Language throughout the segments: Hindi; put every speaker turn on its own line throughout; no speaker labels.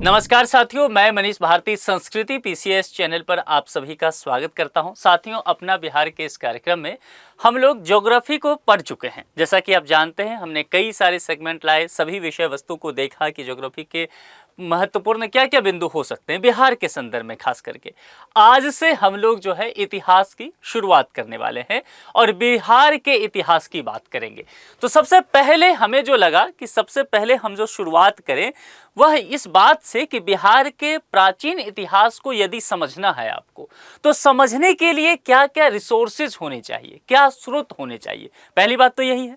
नमस्कार साथियों, मैं मनीष भारती संस्कृति पीसीएस चैनल पर आप सभी का स्वागत करता हूं। साथियों, अपना बिहार के इस कार्यक्रम में हम लोग ज्योग्राफी को पढ़ चुके हैं। जैसा कि आप जानते हैं, हमने कई सारे सेगमेंट लाए, सभी विषय वस्तु को देखा कि ज्योग्राफी के महत्वपूर्ण क्या क्या बिंदु हो सकते हैं बिहार के संदर्भ में खास करके। आज से हम लोग जो है इतिहास की शुरुआत करने वाले हैं और बिहार के इतिहास की बात करेंगे। तो सबसे पहले हमें जो लगा कि सबसे पहले हम जो शुरुआत करें वह इस बात से कि बिहार के प्राचीन इतिहास को यदि समझना है आपको, तो समझने के लिए क्या क्या रिसोर्सेज होने चाहिए, क्या स्रोत होने चाहिए। पहली बात तो यही है।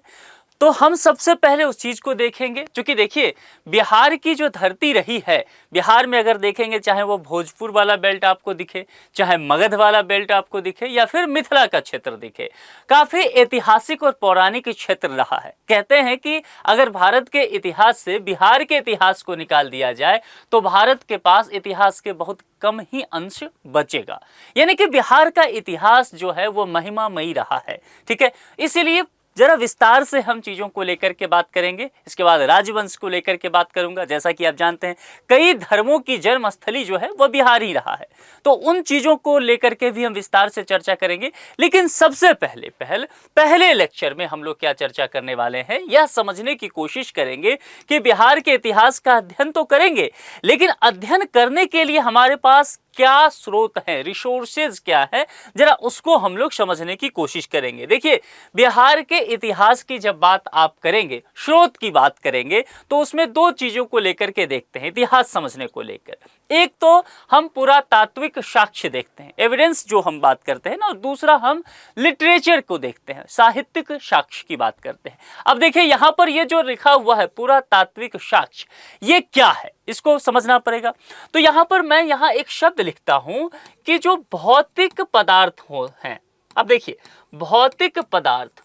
तो हम सबसे पहले उस चीज को देखेंगे, क्योंकि देखिए बिहार की जो धरती रही है, बिहार में अगर देखेंगे चाहे वो भोजपुर वाला बेल्ट आपको दिखे, चाहे मगध वाला बेल्ट आपको दिखे, या फिर मिथिला का क्षेत्र दिखे, काफी ऐतिहासिक और पौराणिक क्षेत्र रहा है। कहते हैं कि अगर भारत के इतिहास से बिहार के इतिहास को निकाल दिया जाए तो भारत के पास इतिहास के बहुत कम ही अंश बचेगा। यानी कि बिहार का इतिहास जो है वो महिमामयी रहा है। ठीक है, इसीलिए जरा विस्तार से हम चीजों को लेकर के बात करेंगे। इसके बाद राजवंश को लेकर के बात करूंगा। जैसा कि आप जानते हैं, कई धर्मों की जन्मस्थली जो है वह बिहार ही रहा है, तो उन चीजों को लेकर के भी हम विस्तार से चर्चा करेंगे। लेकिन सबसे पहले लेक्चर में हम लोग क्या चर्चा करने वाले हैं, यह समझने की कोशिश करेंगे कि बिहार के इतिहास का अध्ययन तो करेंगे, लेकिन अध्ययन करने के लिए हमारे पास क्या स्रोत है, रिसोर्सेज क्या है, जरा उसको हम लोग समझने की कोशिश करेंगे। देखिए, बिहार के इतिहास की जब बात आप करेंगे, स्रोत की बात करेंगे, तो उसमें दो चीजों को लेकर के देखते हैं इतिहास समझने को लेकर। एक तो हम पुरातात्विक साक्ष्य देखते हैं, एविडेंस जो हम बात करते हैं ना, और दूसरा हम लिटरेचर को देखते हैं, साहित्यिक साक्ष्य की बात करते हैं। अब देखिए यहां पर ये जो लिखा हुआ है पुरातात्विक साक्ष्य, ये क्या है, इसको समझना पड़ेगा। तो यहां पर मैं एक शब्द लिखता हूं कि जो भौतिक पदार्थ हैं। अब देखिए, भौतिक पदार्थ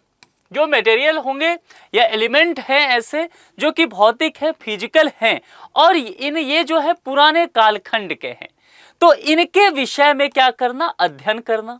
जो मटेरियल होंगे या एलिमेंट हैं ऐसे जो कि भौतिक है, फिजिकल हैं, और ये जो है पुराने कालखंड के हैं, तो इनके विषय में क्या करना, अध्ययन करना।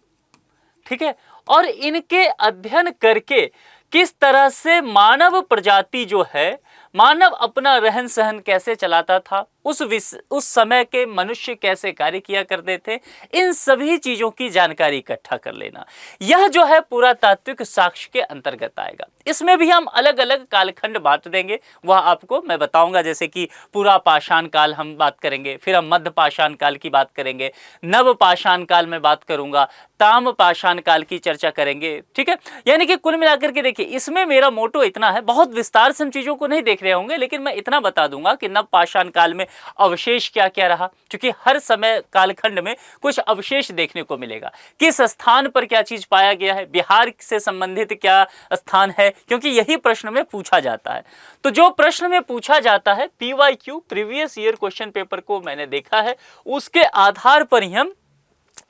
ठीक है, और इनके अध्ययन करके किस तरह से मानव प्रजाति जो है, मानव अपना रहन सहन कैसे चलाता था, उस समय के मनुष्य कैसे कार्य किया करते थे, इन सभी चीजों की जानकारी इकट्ठा कर लेना, यह जो है पुरातात्विक साक्ष्य के अंतर्गत आएगा। इसमें भी हम अलग अलग कालखंड बांट देंगे, वह आपको मैं बताऊंगा। जैसे कि पूरा पाषाण काल हम बात करेंगे, फिर हम मध्य पाषाण काल की बात करेंगे, नव पाषाण काल में बात करूंगा, ताम पाषाण काल की चर्चा करेंगे। ठीक है, यानी कि कुल मिलाकर के देखिए, इसमें मेरा मोटो इतना है, बहुत विस्तार से हम चीजों को नहीं देख रहे होंगे, लेकिन मैं इतना बता दूंगा कि नव पाषाण काल में अवशेष क्या क्या रहा, क्योंकि हर समय कालखंड में कुछ अवशेष देखने को मिलेगा, किस स्थान पर क्या चीज पाया गया है, बिहार से संबंधित क्या स्थान है, क्योंकि यही प्रश्न में पूछा जाता है। तो जो प्रश्न में पूछा जाता है, PYQ previous year question paper को मैंने देखा है, उसके आधार पर ही हम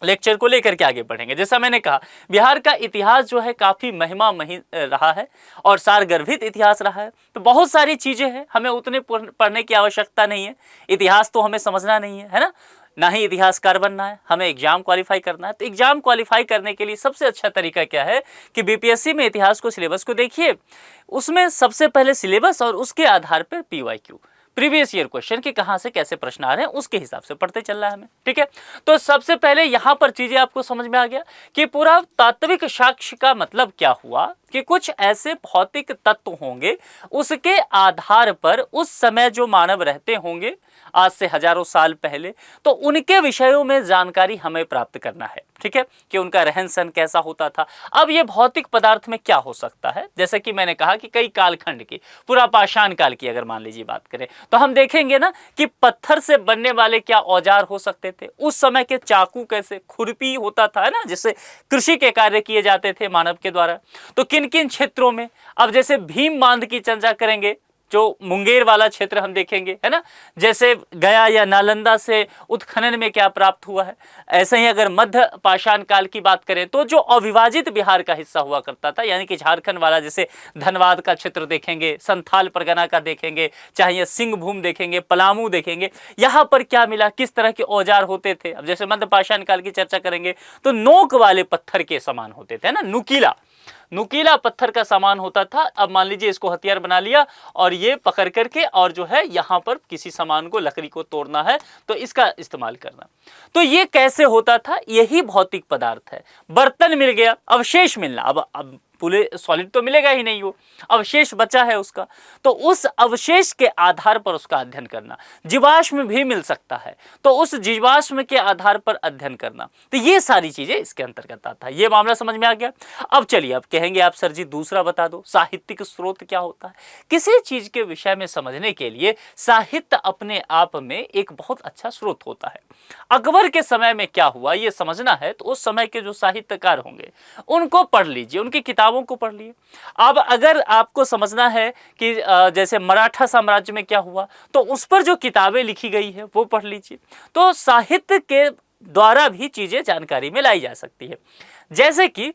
लेक्चर को लेकर के आगे बढ़ेंगे। जैसा मैंने कहा, बिहार का इतिहास जो है काफी महिमामयी रहा है और सारगर्भित इतिहास रहा है। तो बहुत सारी चीजें हैं, हमें उतने पढ़ने की आवश्यकता नहीं है। इतिहास तो हमें समझना नहीं है ना, ना ही इतिहासकार बनना है, हमें एग्जाम क्वालिफाई करना है। तो एग्जाम क्वालिफाई करने के लिए सबसे अच्छा तरीका क्या है कि बीपीएससी में इतिहास को, सिलेबस को देखिए, उसमें सबसे पहले सिलेबस और उसके आधार पर पीवाईक्यू प्रीवियस ईयर क्वेश्चन के कहां से कैसे प्रश्न आ रहे हैं उसके हिसाब से पढ़ते चल रहा है हमें। ठीक है, तो सबसे पहले यहां पर चीजें आपको समझ में आ गया कि पुरातात्विक साक्ष्य का मतलब क्या हुआ, कि कुछ ऐसे भौतिक तत्व होंगे, उसके आधार पर उस समय जो मानव रहते होंगे आज से हजारों साल पहले, तो उनके विषयों में जानकारी हमें प्राप्त करना है। ठीक है, कि उनका रहन सहन कैसा होता था। अब ये भौतिक पदार्थ में क्या हो सकता है, जैसे कि मैंने कहा कि कई कालखंड की, पूरा पाषाण काल की अगर मान लीजिए बात करें, तो हम देखेंगे ना कि पत्थर से बनने वाले क्या औजार हो सकते थे, उस समय के चाकू कैसे, खुरपी होता था ना, जिससे कृषि के कार्य किए जाते थे मानव के द्वारा। तो किन किन क्षेत्रों में, अब जैसे भीम बांध की चर्चा करेंगे, जो मुंगेर वाला क्षेत्र हम देखेंगे, है ना, जैसे गया या नालंदा से उत्खनन में क्या प्राप्त हुआ है। ऐसे ही अगर मध्य पाषाण काल की बात करें, तो जो अविभाजित बिहार का हिस्सा हुआ करता था, यानी कि झारखंड वाला, जैसे धनबाद का क्षेत्र देखेंगे, संथाल परगना का देखेंगे, चाहे सिंहभूम देखेंगे, पलामू देखेंगे, यहाँ पर क्या मिला, किस तरह के औजार होते थे। अब जैसे मध्य पाषाण काल की चर्चा करेंगे तो नोक वाले पत्थर के समान होते थे ना, नुकीला, नुकीला पत्थर का सामान होता था। अब मान लीजिए इसको हथियार बना लिया और ये पकड़ करके और जो है यहाँ पर किसी सामान को, लकड़ी को तोड़ना है तो इसका इस्तेमाल करना। तो ये कैसे होता था? यही भौतिक पदार्थ है। बर्तन मिल गया, अवशेष मिलना, अब पूरे सॉलिड तो मिलेगा ही नहीं, वो अवशेष बचा है उसका, तो उस अवशेष के आधार पर उसका अध्ययन करना। जीवाश्म भी मिल सकता है तो उस जीवाश्म के आधार पर अध्ययन करना। तो ये सारी चीजें इसके अंतर्गत आता है। ये मामला समझ में आ गया। अब चलिए, अब कहेंगे आप सर जी दूसरा बता दो, साहित्यिक स्रोत क्या होता है? किसी चीज के विषय में समझने के लिए साहित्य अपने आप में एक बहुत अच्छा स्रोत होता है। अकबर के समय में क्या हुआ ये समझना है तो उस समय के जो साहित्यकार होंगे उनको पढ़ लीजिए, उनकी किताबों को पढ़ लिए। अब अगर आपको समझना है कि जैसे मराठा साम्राज्य में क्या हुआ तो उस पर जो किताबें लिखी गई है वो पढ़ लीजिए। तो साहित्य के द्वारा भी चीजें जानकारी में लाई जा सकती है। जैसे कि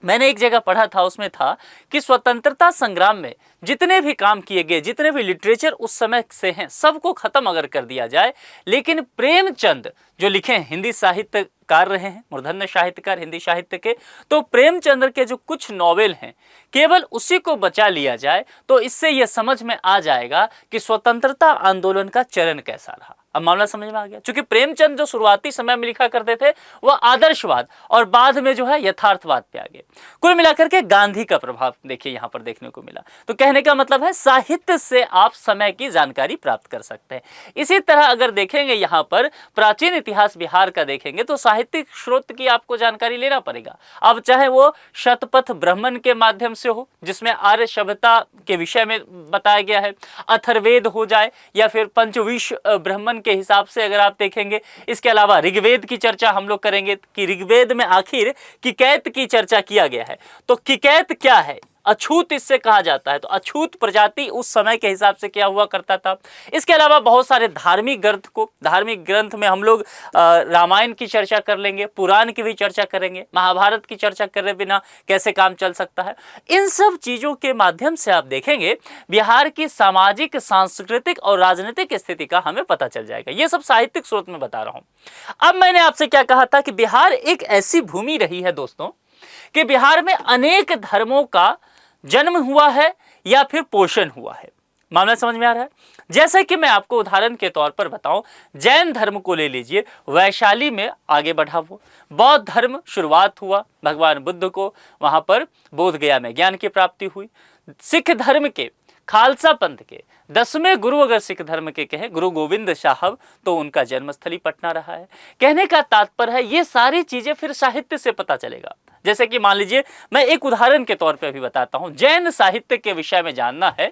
मैंने एक जगह पढ़ा था, उसमें था कि स्वतंत्रता संग्राम में जितने भी काम किए गए, जितने भी लिटरेचर उस समय से हैं, सबको खत्म अगर कर दिया जाए, लेकिन प्रेमचंद जो लिखे हैं, हिंदी साहित्यकार रहे हैं, मूर्धन्य साहित्यकार हिंदी साहित्य के, तो प्रेमचंद्र के जो कुछ नॉवेल हैं केवल उसी को बचा लिया जाए तो इससे यह समझ में आ जाएगा कि स्वतंत्रता आंदोलन का चरण कैसा रहा। अब मामला समझ में आ गया। क्योंकि प्रेमचंद जो शुरुआती समय में लिखा करते थे वह आदर्शवाद और बाद में जो है यथार्थवाद पे आ गए। कुल मिलाकर के गांधी का प्रभाव देखिए यहाँ पर देखने को मिला। तो कहने का मतलब है साहित्य से आप समय की जानकारी प्राप्त कर सकते हैं। इसी तरह अगर देखेंगे यहाँ पर प्राचीन इतिहास बिहार का देखेंगे तो साहित्यिक स्रोत की आपको जानकारी लेना पड़ेगा। अब चाहे वो शतपथ ब्राह्मण के माध्यम से हो जिसमें आर्य सभ्यता के विषय में बताया गया है, अथर्ववेद हो जाए या फिर पंचविंश ब्राह्मण के हिसाब से अगर आप देखेंगे। इसके अलावा ऋग्वेद की चर्चा हम लोग करेंगे कि ऋग्वेद में आखिर किकैत की चर्चा किया गया है। तो किकैत क्या है? अछूत इससे कहा जाता है। तो अछूत प्रजाति उस समय के हिसाब से क्या हुआ करता था। इसके अलावा बहुत सारे धार्मिक ग्रंथ में हम लोग रामायण की चर्चा कर लेंगे, पुराण की भी चर्चा करेंगे, महाभारत की चर्चा करे बिना कैसे काम चल सकता है। इन सब चीजों के माध्यम से आप देखेंगे बिहार की सामाजिक, सांस्कृतिक और राजनीतिक स्थिति का हमें पता चल जाएगा। ये सब साहित्यिक स्रोत में बता रहा हूं। अब मैंने आपसे क्या कहा था कि बिहार एक ऐसी भूमि रही है दोस्तों कि बिहार में अनेक धर्मों का जन्म हुआ है या फिर पोषण हुआ है। मामला समझ में आ रहा है? जैसे कि मैं आपको उदाहरण के तौर पर बताऊं, जैन धर्म को ले लीजिए, वैशाली में आगे बढ़ा वो। बौद्ध धर्म शुरुआत हुआ, भगवान बुद्ध को वहां पर बोध गया में ज्ञान की प्राप्ति हुई। सिख धर्म के खालसा पंथ के 10वें गुरु अगर सिख धर्म के कहें, गुरु गोविंद साहब, तो उनका जन्मस्थली पटना रहा है। कहने का तात्पर्य है ये सारी चीजें फिर साहित्य से पता चलेगा। जैसे कि मान लीजिए मैं एक उदाहरण के तौर पे अभी बताता हूं, जैन साहित्य के विषय में जानना है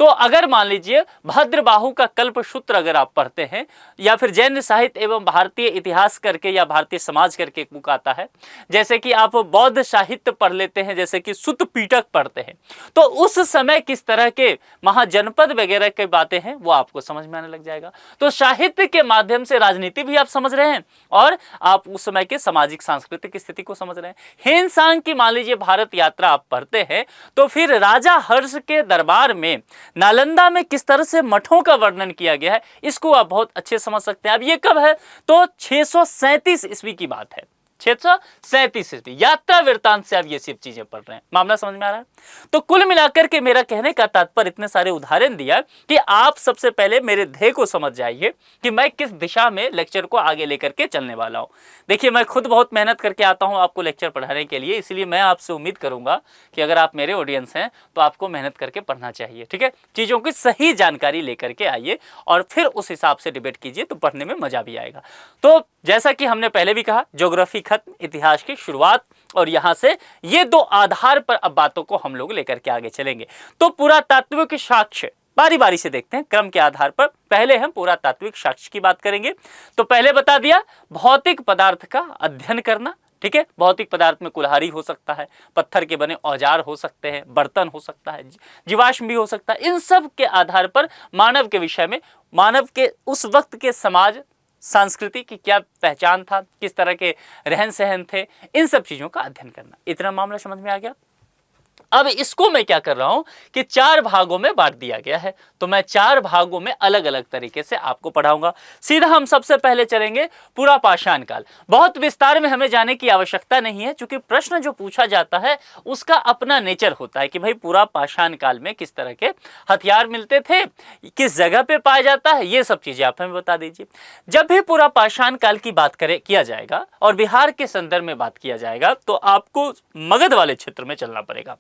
तो अगर मान लीजिए भद्रबाहु का कल्पसूत्र अगर आप पढ़ते हैं या फिर जैन साहित्य एवं भारतीय इतिहास करके या भारतीय समाज करके एक बुक आता है, जैसे कि आप बौद्ध साहित्य पढ़ लेते हैं, जैसे कि सुत्त पिटक पढ़ते हैं, तो उस समय किस तरह के महाजनपद वगैरह की बातें हैं वो आपको समझ में आने लग जाएगा। तो साहित्य के माध्यम से राजनीति भी आप समझ रहे हैं और आप उस समय के सामाजिक सांस्कृतिक स्थिति को समझ रहे हैं। हेनसांग की मान लीजिए भारत यात्रा आप पढ़ते हैं तो फिर राजा हर्ष के दरबार में नालंदा में किस तरह से मठों का वर्णन किया गया है इसको आप बहुत अच्छे समझ सकते हैं। अब ये कब है? तो 637 ईस्वी की बात है। 637 ईस्वी यात्रा वृत्तांत से आप ये सब चीजें पढ़ रहे हैं। मामला समझ में आ रहा है? तो कुल मिलाकर के मेरा कहने का तात्पर्य इतने सारे उदाहरण दिया कि आप सबसे पहले मेरे ध्येय को समझ जाइए कि मैं किस दिशा में लेक्चर को आगे लेकर के चलने वाला हूं। देखिए मैं खुद बहुत मेहनत करके आता हूं आपको लेक्चर पढ़ाने के लिए, इसलिए मैं आपसे उम्मीद करूंगा कि अगर आप मेरे ऑडियंस हैं तो आपको मेहनत करके पढ़ना चाहिए। ठीक है, चीजों की सही जानकारी लेकर के आइए और फिर उस हिसाब से डिबेट कीजिए तो पढ़ने में मजा भी आएगा। तो जैसा कि हमने पहले भी कहा, ज्योग्राफी खत्म, इतिहास की शुरुआत, और यहां से ये दो आधार पर अब बातों को हम लोग लेकर के आगे चलेंगे। तो पुरातात्विक साक्ष्य बारी बारी से देखते हैं क्रम के आधार पर। पहले हम पुरातात्विक साक्ष्य की बात करेंगे। तो पहले बता दिया भौतिक पदार्थ का अध्ययन करना। ठीक है, भौतिक पदार्थ में कुल्हाड़ी हो सकता है, पत्थर के बने औजार हो सकते हैं, बर्तन हो सकता है, जीवाश्म भी हो सकता है। इन सब के आधार पर मानव के विषय में, मानव के उस वक्त के समाज संस्कृति की क्या पहचान था, किस तरह के रहन सहन थे, इन सब चीजों का अध्ययन करना। इतना मामला समझ में आ गया। अब इसको मैं क्या कर रहा हूं कि 4 भागों में बांट दिया गया है, तो मैं 4 भागों में अलग अलग तरीके से आपको पढ़ाऊंगा। सीधा हम सबसे पहले चलेंगे पूरा पाषाण काल। बहुत विस्तार में हमें जाने की आवश्यकता नहीं है, क्योंकि प्रश्न जो पूछा जाता है उसका अपना नेचर होता है कि भाई पूरा पाषाण काल में किस तरह के हथियार मिलते थे, किस जगह पे पाया जाता है, ये सब चीजें आप हमें बता दीजिए। जब भी पूरा पाषाण काल की बात किया जाएगा और बिहार के संदर्भ में बात किया जाएगा, तो आपको मगध वाले क्षेत्र में चलना पड़ेगा।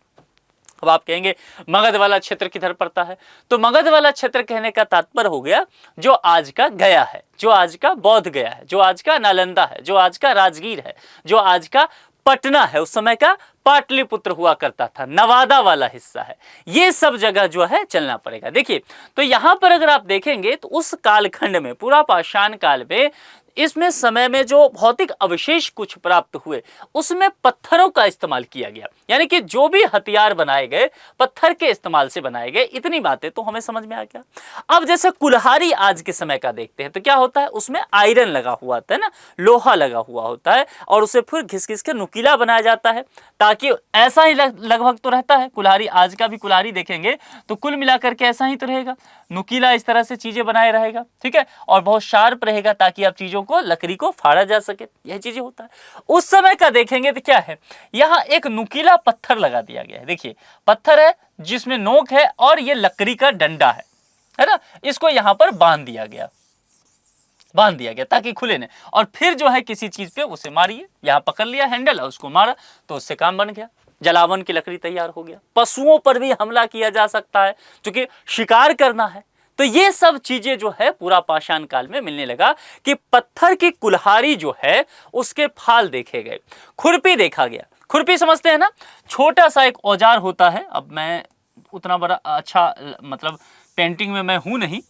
अब आप कहेंगे मगध वाला क्षेत्र किधर पड़ता है, तो मगध वाला क्षेत्र कहने का तात्पर्य हो गया जो आज का गया है, जो आज का बौद्ध गया है, जो आज का नालंदा है, जो आज का राजगीर है, जो आज का पटना है, उस समय का पाटलिपुत्र हुआ करता था, नवादा वाला हिस्सा है, ये सब जगह जो है चलना पड़ेगा। देखिए, तो यहां पर अगर आप देखेंगे तो उस कालखंड में, पूरा पाषाण काल में, इसमें समय में जो भौतिक अवशेष कुछ प्राप्त हुए, उसमें पत्थरों का इस्तेमाल किया गया, यानी कि जो भी हथियार बनाए गए पत्थर के इस्तेमाल से बनाए गए। इतनी बातें तो हमें समझ में आ गया। अब जैसे कुल्हाड़ी आज के समय का देखते हैं तो क्या होता है, उसमें आयरन लगा हुआ होता है ना, लोहा लगा हुआ होता है, और उसे फिर घिस घिस के नुकीला बनाया जाता है, ताकि ऐसा ही लगभग तो रहता है कुल्हाड़ी। आज का भी कुल्हाड़ी देखेंगे तो कुल मिलाकर के ऐसा ही तो रहेगा, नुकीला इस तरह से चीजें बनाए रहेगा, ठीक है, और बहुत शार्प रहेगा ताकि आप चीजों को, लकड़ी को फाड़ा जा सके, यह चीजें होता है। उस समय का देखेंगे तो क्या है, यहां एक नुकीला पत्थर लगा दिया गया है। देखिए, पत्थर है जिसमें नोक है और ये लकड़ी का डंडा है ना, इसको यहां पर बांध दिया गया ताकि खुले न, और फिर जो है किसी चीज पे उसे मारिए, यहां पकड़ लिया हैंडल और उसको मारा तो उससे काम बन गया, जलावन की लकड़ी तैयार हो गया। पशुओं पर भी हमला किया जा सकता है क्योंकि शिकार करना है। तो ये सब चीजें जो है पूरा पाषाण काल में मिलने लगा कि पत्थर की कुल्हाड़ी जो है उसके फाल देखे गए, खुरपी देखा गया। खुरपी समझते हैं ना, छोटा सा एक औजार होता है। अब मैं उतना बड़ा अच्छा मतलब पेंटिंग में मैं हूं नहीं।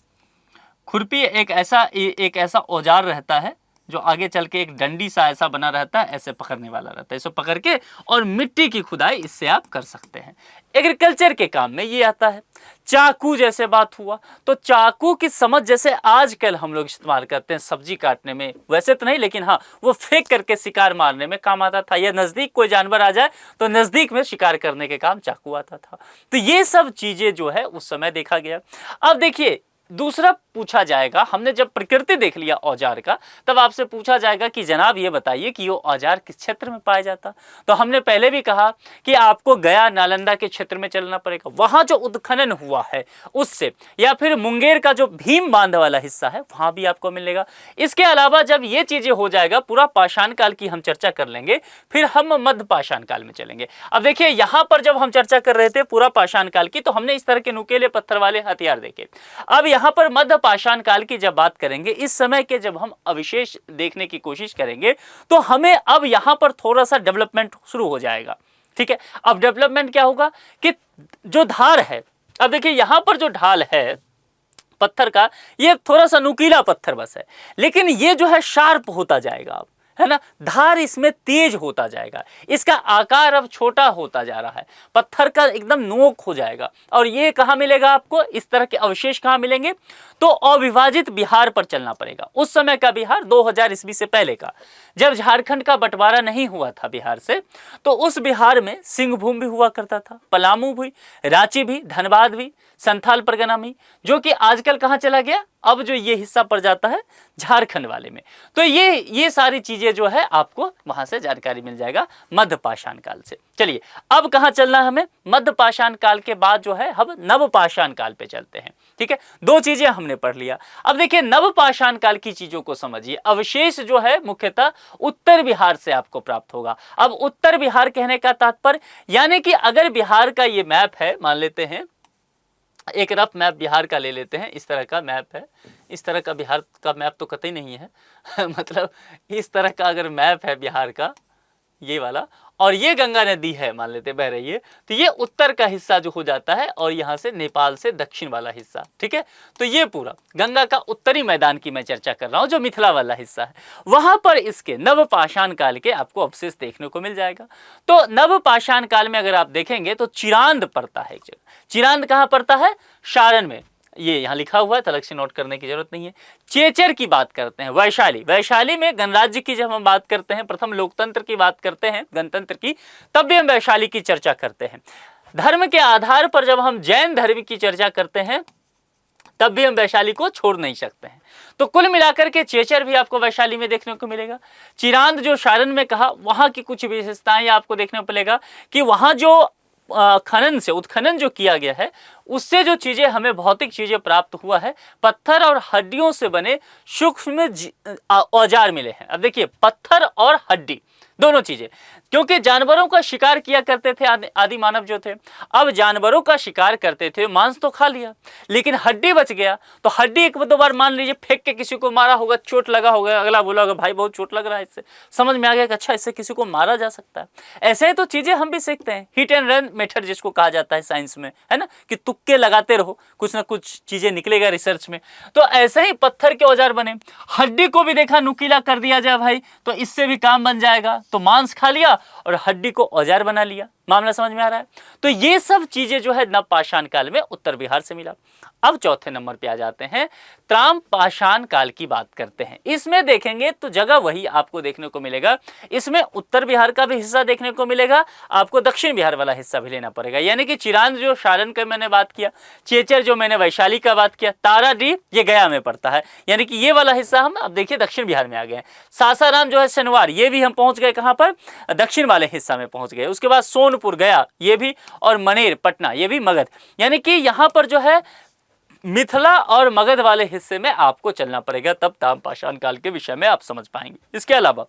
खुरपी एक ऐसा औजार रहता है जो आगे चल के एक डंडी सा ऐसा बना रहता है, ऐसे पकड़ने वाला रहता है, इसे पकड़ के और मिट्टी की खुदाई इससे आप कर सकते हैं। एग्रीकल्चर के काम में ये आता है। चाकू जैसे बात हुआ, तो चाकू की समझ जैसे आजकल हम लोग इस्तेमाल करते हैं सब्जी काटने में, वैसे तो नहीं, लेकिन हाँ वो फेंक करके शिकार मारने में काम आता था, या नजदीक कोई जानवर आ जाए तो नजदीक में शिकार करने के काम चाकू आता था। तो ये सब चीजें जो है उस समय देखा गया। अब देखिए, दूसरा पूछा जाएगा, हमने जब प्रकृति देख लिया औजार का, तब आपसे पूछा जाएगा कि जनाब ये बताइए कि वो औजार किस क्षेत्र में पाया जाता। तो हमने पहले भी कहा कि आपको गया नालंदा के क्षेत्र में चलना पड़ेगा, वहां जो उत्खनन हुआ है उससे, या फिर मुंगेर का जो भीम बांध वाला हिस्सा है वहां भी आपको मिलेगा। इसके अलावा जब ये चीजें हो जाएगा, पूरा पाषाण काल की हम चर्चा कर लेंगे, फिर हम मध्य पाषाण काल में चलेंगे। अब देखिए, यहां पर जब हम चर्चा कर रहे थे पूरा पाषाण काल की, तो हमने इस तरह के नुकीले पत्थर वाले हथियार देखे। अब यहां पर मध्य पाषाण काल की जब बात करेंगे, इस समय के जब हम अवशेष देखने की कोशिश करेंगे, तो हमें अब यहां पर थोड़ा सा डेवलपमेंट शुरू हो जाएगा। ठीक है, अब डेवलपमेंट क्या होगा कि जो धार है, अब देखिए यहां पर जो ढाल है पत्थर का, ये थोड़ा सा नुकीला पत्थर बस है, लेकिन ये जो है शार्प होता जाएगा अब, है ना, धार इसमें तेज होता जाएगा, इसका आकार अब छोटा होता जा रहा है, पत्थर का एकदम नोक हो जाएगा। और ये कहाँ मिलेगा आपको, इस तरह के अवशेष कहाँ मिलेंगे, तो अविभाजित बिहार पर चलना पड़ेगा। उस समय का बिहार 2000 ईस्वी से पहले का, जब झारखंड का बंटवारा नहीं हुआ था बिहार से, तो उस बिहार में सिंहभूम भी हुआ करता था, पलामू भी, रांची भी, धनबाद भी, संथाल परगना भी, जो कि आजकल कहाँ चला गया, अब जो ये हिस्सा पड़ जाता है झारखंड वाले में। तो ये सारी चीजें जो है आपको वहां से जानकारी मिल जाएगा मध्य पाषाण काल से। चलिए, अब कहाँ चलना है हमें, मध्य पाषाण काल के बाद जो है हम नव पाषाण काल पे चलते हैं। ठीक है, दो चीजें हमने पढ़ लिया। अब देखिए, नव पाषाण काल की चीजों को समझिए। अवशेष जो है मुख्यतः उत्तर बिहार से आपको प्राप्त होगा। अब उत्तर बिहार कहने का तात्पर्य, यानी कि अगर बिहार का ये मैप है, मान लेते हैं एक रफ मैप बिहार का ले लेते हैं, इस तरह का मैप है, इस तरह का बिहार का मैप तो कतई नहीं है मतलब इस तरह का अगर मैप है बिहार का, ये वाला, और ये गंगा नदी है मान लेते बह रही है, तो ये उत्तर का हिस्सा जो हो जाता है, और यहाँ से नेपाल से दक्षिण वाला हिस्सा। ठीक है, तो ये पूरा गंगा का उत्तरी मैदान की मैं चर्चा कर रहा हूँ, जो मिथिला वाला हिस्सा है, वहां पर इसके नव पाषाण काल के आपको अवशेष देखने को मिल जाएगा। तो नव पाषाण काल में अगर आप देखेंगे तो चिरांद पड़ता है एक जगह। चिरांद कहाँ पड़ता है, सारण में, ये यहाँ लिखा हुआ है, तो अलग से नोट करने की जरूरत नहीं है। चेचर की बात करते हैं, वैशाली, वैशाली में गणराज्य की जब हम बात करते हैं, प्रथम लोकतंत्र की बात करते हैं, गणतंत्र की, तब भी हम वैशाली की चर्चा करते हैं। धर्म के आधार पर जब हम जैन धर्म की चर्चा करते हैं तब भी हम वैशाली को छोड़ नहीं सकते हैं। तो कुल मिलाकर के चेचर भी आपको वैशाली में देखने को मिलेगा। चिरांद जो सारण में कहा, वहां की कुछ विशेषताएं आपको देखने को मिलेगा कि वहां जो खनन से उत्खनन जो किया गया है उससे जो चीजें हमें भौतिक चीजें प्राप्त हुआ है, पत्थर और हड्डियों से बने सूक्ष्म औजार मिले हैं। अब देखिए, पत्थर और हड्डी दोनों चीजें, क्योंकि जानवरों का शिकार किया करते थे आदि मानव जो थे। अब जानवरों का शिकार करते थे, मांस तो खा लिया, लेकिन हड्डी बच गया। तो हड्डी एक दो बार मान लीजिए फेंक के किसी को मारा होगा, चोट लगा होगा, अगला बोला होगा भाई बहुत चोट लग रहा है, इससे समझ में आ गया कि अच्छा इससे किसी को मारा जा सकता है। ऐसे ही तो चीजें हम भी सीखते हैं, हिट एंड रन मेथड जिसको कहा जाता है साइंस में, है ना, कि तुक्के लगाते रहो, कुछ ना कुछ चीजें निकलेगा रिसर्च में। तो ऐसे ही पत्थर के औजार बने, हड्डी को भी देखा नुकीला कर दिया जाए भाई तो इससे भी काम बन जाएगा। तो मांस खा लिया और हड्डी को औजार बना लिया। मामला समझ में आ रहा है? तो ये सब चीजें जो है नवपाषाण काल में उत्तर बिहार से मिला। अब चौथे नंबर पे आ जाते हैं, त्राम पाषाण काल की बात करते हैं। इसमें देखेंगे तो जगह वही आपको देखने को मिलेगा, इसमें उत्तर बिहार का भी हिस्सा देखने को मिलेगा, आपको दक्षिण बिहार वाला हिस्सा भी लेना पड़ेगा। यानी कि चिरांद जो सारण का मैंने बात किया, चेचर जो मैंने वैशाली का बात किया, ताराडीह ये गया में पड़ता है, यानी कि ये वाला हिस्सा हम अब देखिए दक्षिण बिहार में आ गए। सासाराम जो है शनिवार, ये भी हम पहुंच गए कहां पर, दक्षिण वाले हिस्सा में पहुंच गए। उसके बाद सोनपुर गया ये भी, और मनेर पटना ये भी मगध, यानी कि यहां पर जो है मिथिला और मगध वाले हिस्से में आपको चलना पड़ेगा, तब ताम्रपाषाण काल के विषय में आप समझ पाएंगे। इसके अलावा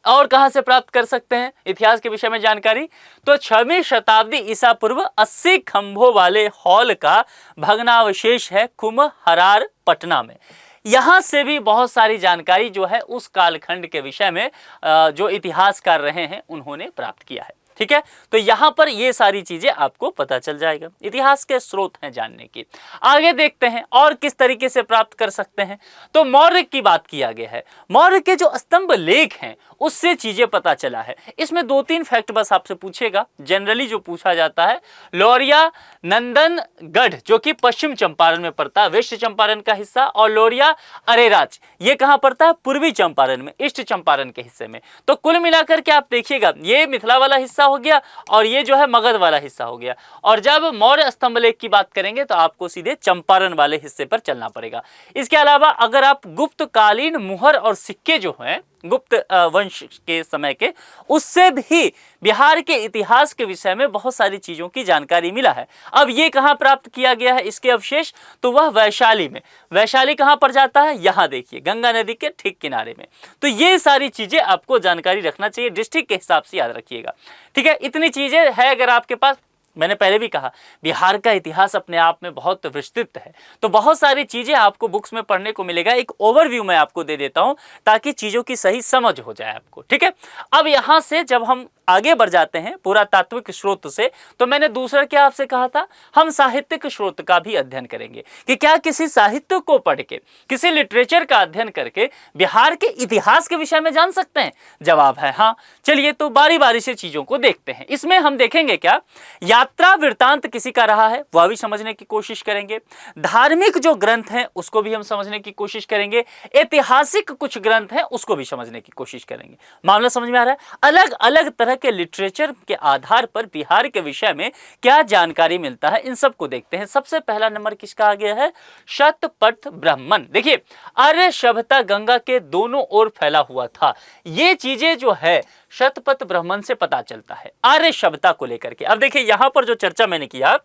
और कहां से प्राप्त कर सकते हैं इतिहास के विषय में जानकारी, तो 6वीं शताब्दी ईसा पूर्व 80 खंभों वाले हॉल का भग्नावशेष है कुम्हरार पटना में। यहां से भी बहुत सारी जानकारी जो है उस कालखंड के विषय में जो इतिहासकार रहे हैं उन्होंने प्राप्त किया है। ठीक है, तो यहां पर ये सारी चीजें आपको पता चल जाएगा, इतिहास के स्रोत हैं जानने की। आगे देखते हैं और किस तरीके से प्राप्त कर सकते हैं। तो मौर्य की बात किया गया है, मौर्य के जो स्तंभ लेख हैं उससे चीजें पता चला है। इसमें 2-3 फैक्ट बस आपसे पूछेगा, जनरली जो पूछा जाता है, लोरिया नंदनगढ़ जो कि पश्चिम चंपारण में पड़ता है, वेस्ट चंपारण का हिस्सा, और लोरिया अरेराज ये कहां पड़ता है, पूर्वी चंपारण में, ईस्ट चंपारण के हिस्से में। तो कुल मिलाकर के आप देखिएगा, ये मिथिला वाला हिस्सा हो गया और ये जो है मगध वाला हिस्सा हो गया। और जब मौर्य स्तंभ लेख की बात करेंगे तो आपको सीधे चंपारण वाले हिस्से पर चलना पड़ेगा। इसके अलावा अगर आप गुप्तकालीन मुहर और सिक्के जो हैं गुप्त वंश के समय के, उससे भी बिहार के इतिहास के विषय में बहुत सारी चीजों की जानकारी मिला है। अब ये कहां प्राप्त किया गया है इसके अवशेष, तो वह वैशाली में। वैशाली कहां पर जाता है, यहां देखिए गंगा नदी के ठीक किनारे में। तो ये सारी चीजें आपको जानकारी रखना चाहिए, डिस्ट्रिक्ट के हिसाब से याद रखिएगा। ठीक है, इतनी चीजें है अगर आपके पास। मैंने पहले भी कहा बिहार का इतिहास अपने आप में बहुत विस्तृत है, तो बहुत सारी चीजें आपको बुक्स में पढ़ने को मिलेगा। एक ओवरव्यू मैं आपको दे देता हूं ताकि चीजों की सही समझ हो जाए आपको। ठीक है, अब यहां से जब हम आगे बढ़ जाते हैं पुरातात्विक स्रोत से, तो मैंने दूसरा क्या आपसे कहा था, हम साहित्यिक स्रोत का भी अध्ययन करेंगे कि क्या किसी साहित्य को पढ़ के, किसी लिटरेचर का अध्ययन करके बिहार के इतिहास के विषय में जान सकते हैं। जवाब है हाँ। चलिए तो बारी बारी से चीजों को देखते हैं। इसमें हम देखेंगे क्या, यात्रा वृत्तांत किसी का रहा है वह भी समझने की कोशिश करेंगे, धार्मिक जो ग्रंथ हैं उसको भी हम समझने की कोशिश करेंगे, ऐतिहासिक कुछ ग्रंथ हैं उसको भी समझने की कोशिश करेंगे। मामला समझ में आ रहा है? अलग अलग तरह के लिटरेचर के आधार पर बिहार के विषय में क्या जानकारी मिलता है, इन सब को देखते हैं। सबसे पहला नंबर किसका आ गया है, शतपथ ब्राह्मण। देखिए, आर्य सभ्यता गंगा के दोनों ओर फैला हुआ था, ये चीजें जो है शतपथ ब्राह्मण से पता चलता है आर्य सभ्यता को लेकर के। अब देखिए यहां पर जो चर्चा मैंने किया,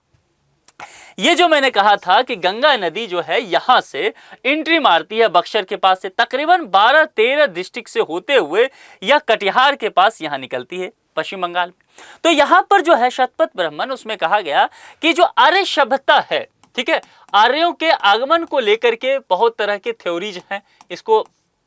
ये जो मैंने कहा था कि गंगा नदी जो है यहां से एंट्री मारती है बक्सर के पास से, तकरीबन 12-13 डिस्ट्रिक्ट से होते हुए यह कटिहार के पास यहां निकलती है पश्चिम बंगाल में। तो यहां पर जो है शतपथ ब्राह्मण, उसमें कहा गया कि जो आर्य सभ्यता है, ठीक है, आर्यों के आगमन को लेकर के बहुत तरह के थ्योरीज हैं, इसको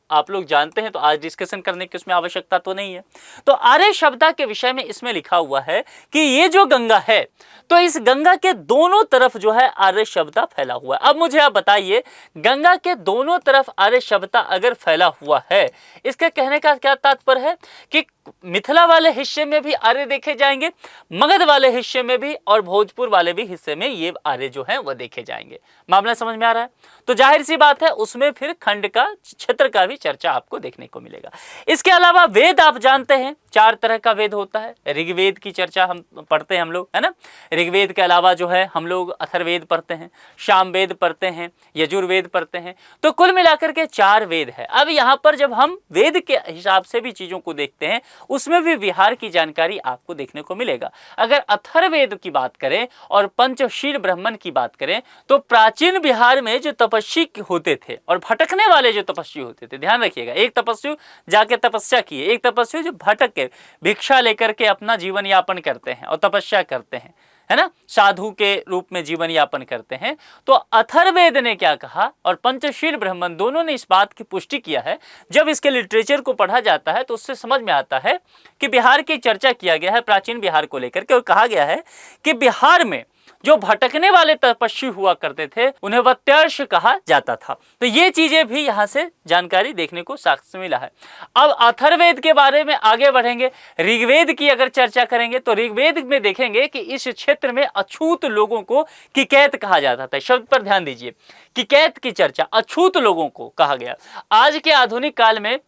आप लोग जानते हैं तो आज डिस्कशन करने की उसमें आवश्यकता तो नहीं है। तो आर्य सभ्यता के विषय में इसमें लिखा हुआ है कि ये जो गंगा है, तो इस गंगा के दोनों तरफ जो है आर्य सभ्यता फैला हुआ है। अब मुझे आप बताइए, गंगा के दोनों तरफ आर्य सभ्यता अगर फैला हुआ है, इसके कहने का क्या तात्पर्य है कि मिथिला वाले हिस्से में भी आर्य देखे जाएंगे, मगध वाले हिस्से में भी और भोजपुर वाले भी हिस्से में ये आर्य जो है वह देखे जाएंगे। मामला समझ में आ रहा है? तो जाहिर सी बात है उसमें फिर खंड का, क्षेत्र का भी चर्चा आपको देखने को मिलेगा। इसके अलावा वेद आप जानते हैं 4 तरह का वेद होता है। ऋग्वेद की चर्चा हम पढ़ते हैं हम लोग, है ना। ऋग्वेद के अलावा जो है हम लोग अथर्ववेद पढ़ते हैं, सामवेद पढ़ते हैं, यजुर्वेद पढ़ते हैं। तो कुल मिलाकर के 4 वेद है। अब यहाँ पर जब हम वेद के हिसाब से भी चीजों को देखते हैं उसमें भी विहार की जानकारी आपको देखने को मिलेगा। अगर अथर्ववेद की बात करें और पंचशील ब्राह्मण की बात करें तो प्राचीन बिहार में जो तपस्वी होते थे और भटकने वाले जो तपस्वी होते थे, ध्यान रखिएगा, एक तपस्वी जाके तपस्या किए, एक तपस्वी जो भटक के भिक्षा लेकर के अपना जीवन यापन करते हैं और तपस्या करते हैं, है ना, साधु के रूप में जीवन यापन करते हैं। तो अथर्ववेद ने क्या कहा और पंचशील ब्राह्मण दोनों ने इस बात की पुष्टि किया है। जब इसके लिटरेचर को पढ़ा जाता है तो उससे समझ में आता है कि बिहार की चर्चा किया गया है प्राचीन बिहार को लेकर के, और कहा गया है कि बिहार में जो भटकने वाले तपस्वी हुआ करते थे उन्हें वत्यार्ष कहा जाता था। तो ये चीजें भी यहाँ से जानकारी देखने को साक्ष्य मिला है। अब अथर्ववेद के बारे में आगे बढ़ेंगे। ऋग्वेद की अगर चर्चा करेंगे तो ऋग्वेद में देखेंगे कि इस क्षेत्र में अछूत लोगों को किकैत कहा जाता था। शब्द पर ध्यान दीजिए, किकैत की चर्चा अछूत लोगों को कहा गया। आज के आधुनिक काल में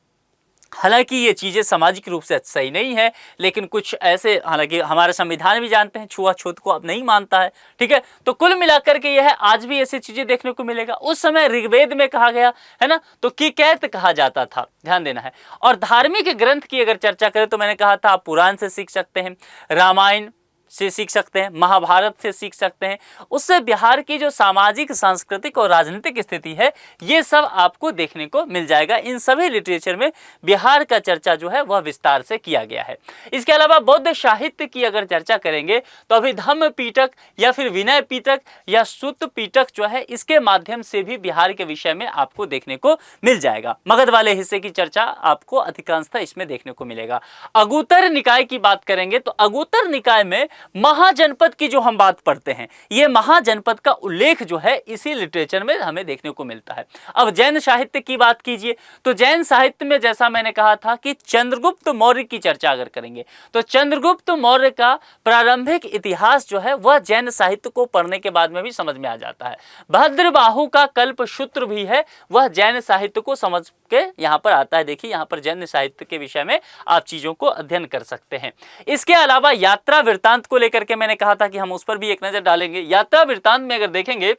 हालांकि ये चीज़ें सामाजिक रूप से सही नहीं है, लेकिन कुछ ऐसे, हालांकि हमारा संविधान भी जानते हैं छुआछूत को अब नहीं मानता है, ठीक है। तो कुल मिलाकर के यह आज भी ऐसी चीज़ें देखने को मिलेगा। उस समय ऋग्वेद में कहा गया है ना, तो किकैत कहा जाता था, ध्यान देना है। और धार्मिक ग्रंथ की अगर चर्चा करें तो मैंने कहा था आप पुराण से सीख सकते हैं, रामायण से सीख सकते हैं, महाभारत से सीख सकते हैं। उससे बिहार की जो सामाजिक, सांस्कृतिक और राजनीतिक स्थिति है ये सब आपको देखने को मिल जाएगा। इन सभी लिटरेचर में बिहार का चर्चा जो है वह विस्तार से किया गया है। इसके अलावा बौद्ध साहित्य की अगर चर्चा करेंगे तो अभिधम्म पीटक या फिर विनय पीटक या सुत्त पीटक जो है इसके माध्यम से भी बिहार के विषय में आपको देखने को मिल जाएगा। मगध वाले हिस्से की चर्चा आपको अधिकांशतः इसमें देखने को मिलेगा। अगुतर निकाय की बात करेंगे तो अगुतर निकाय में महाजनपद की जो हम बात पढ़ते हैं, ये महाजनपद का उल्लेख जो है इसी लिटरेचर में हमें देखने को मिलता है। अब जैन साहित्य की बात कीजिए तो जैन साहित्य में जैसा मैंने कहा था कि चंद्रगुप्त मौर्य की चर्चा अगर करेंगे तो चंद्रगुप्त मौर्य का प्रारंभिक इतिहास जो है वह जैन साहित्य को पढ़ने के बाद में भी समझ में आ जाता है। भद्रबाहु का कल्पसूत्र भी है, वह जैन साहित्य को समझ के यहाँ पर आता है। देखिए यहाँ पर जैन साहित्य के विषय में आप चीजों को अध्ययन कर सकते हैं। इसके अलावा यात्रा वृत्तांत को लेकर के मैंने कहा था कि हम उस पर भी एक नजर डालेंगे। यात्रा वृत्तांत में अगर देखेंगे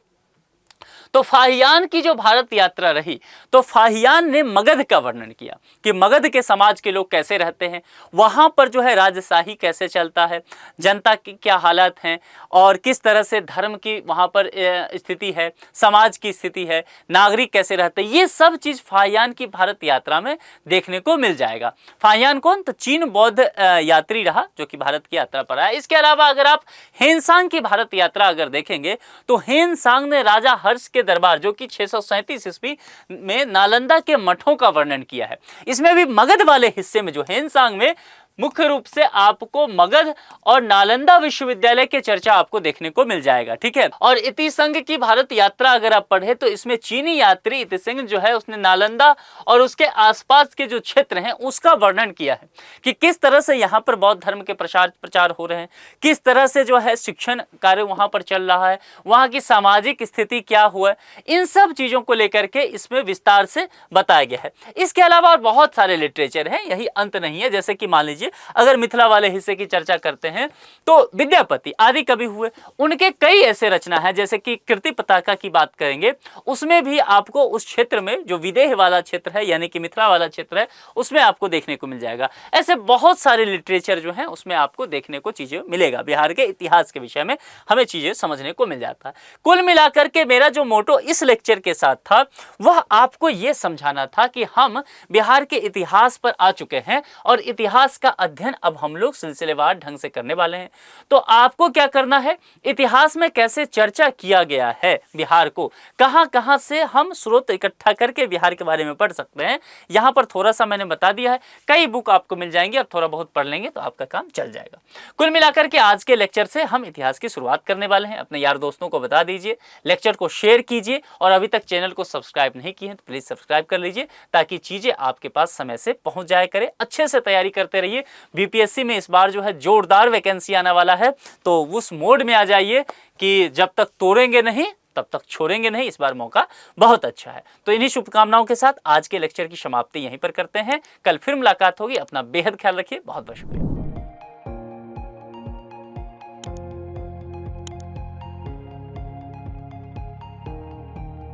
तो फाहियान की जो भारत यात्रा रही तो फाहियान ने मगध का वर्णन किया कि मगध के समाज के लोग कैसे रहते हैं, वहाँ पर जो है राजशाही कैसे चलता है, जनता की क्या हालत हैं और किस तरह से धर्म की वहाँ पर स्थिति है, समाज की स्थिति है, नागरिक कैसे रहते हैं, ये सब चीज़ फाहियान की भारत यात्रा में देखने को मिल जाएगा। फाहियान कौन? तो चीन बौद्ध यात्री रहा जो कि भारत की यात्रा पर आया। इसके अलावा अगर आप हेनसांग की भारत यात्रा अगर देखेंगे तो हेनसांग ने राजा हर्ष के दरबार जो कि 637 ईस्वी में नालंदा के मठों का वर्णन किया है। इसमें भी मगध वाले हिस्से में जो हेनसांग में मुख्य रूप से आपको मगध और नालंदा विश्वविद्यालय की चर्चा आपको देखने को मिल जाएगा, ठीक है। और इतिसंग की भारत यात्रा अगर आप पढ़े तो इसमें चीनी यात्री इतिसंग जो है उसने नालंदा और उसके आसपास के जो क्षेत्र हैं उसका वर्णन किया है कि किस तरह से यहाँ पर बौद्ध धर्म के प्रचार हो रहे हैं, किस तरह से जो है शिक्षण कार्य वहाँ पर चल रहा है, वहाँ की सामाजिक स्थिति क्या हुआ है, इन सब चीज़ों को लेकर के इसमें विस्तार से बताया गया है। इसके अलावा और बहुत सारे लिटरेचर हैं, यही अंत नहीं है। जैसे कि मान लीजिए अगर मिथिला वाले हिस्से की चर्चा करते हैं तो विद्यापति आदि कवि हुए, उनके कई ऐसे रचना है। जैसे कि कीर्ति पताका की बात करेंगे उसमें भी आपको उस क्षेत्र में जो विदेह वाला क्षेत्र है यानी कि मिथिला वाला क्षेत्र है उसमें आपको देखने को मिल जाएगा। ऐसे बहुत सारे लिटरेचर जो हैं उसमें आपको देखने को चीजें मिलेगा। बिहार के इतिहास के विषय में हमें चीजें समझने को मिल जाता है। कुल मिलाकर के मेरा जो मोटो इस लेक्चर के साथ था वह आपको यह समझाना था कि हम बिहार के इतिहास पर आ चुके हैं और इतिहास का अध्ययन अब हम लोग सिलसिलेवार ढंग से करने वाले हैं। तो आपको क्या करना है, इतिहास में कैसे चर्चा किया गया है बिहार को, कहां कहां से हम स्रोत इकट्ठा करके बिहार के बारे में पढ़ सकते हैं, यहां पर थोड़ा सा मैंने बता दिया है। कई बुक आपको मिल जाएंगी, आप थोड़ा बहुत पढ़ लेंगे तो आपका काम चल जाएगा। कुल मिलाकर के आज के लेक्चर से हम इतिहास की शुरुआत करने वाले हैं। अपने यार दोस्तों को बता दीजिए, लेक्चर को शेयर कीजिए और अभी तक चैनल को सब्सक्राइब नहीं किए हैं तो प्लीज सब्सक्राइब कर लीजिए ताकि चीजें आपके पास समय से पहुंच जाया करे। अच्छे से तैयारी करते रहिए बीपीएससी में इस बार जो है जोरदार वैकेंसी आने वाला है, तो उस मोड में आ जाइए कि जब तक तोड़ेंगे नहीं तब तक छोड़ेंगे नहीं। इस बार मौका बहुत अच्छा है। तो इन्हीं शुभकामनाओं के साथ आज के लेक्चर की समाप्ति यहीं पर करते हैं। कल फिर मुलाकात होगी। अपना बेहद ख्याल रखिए। बहुत बहुत शुक्रिया।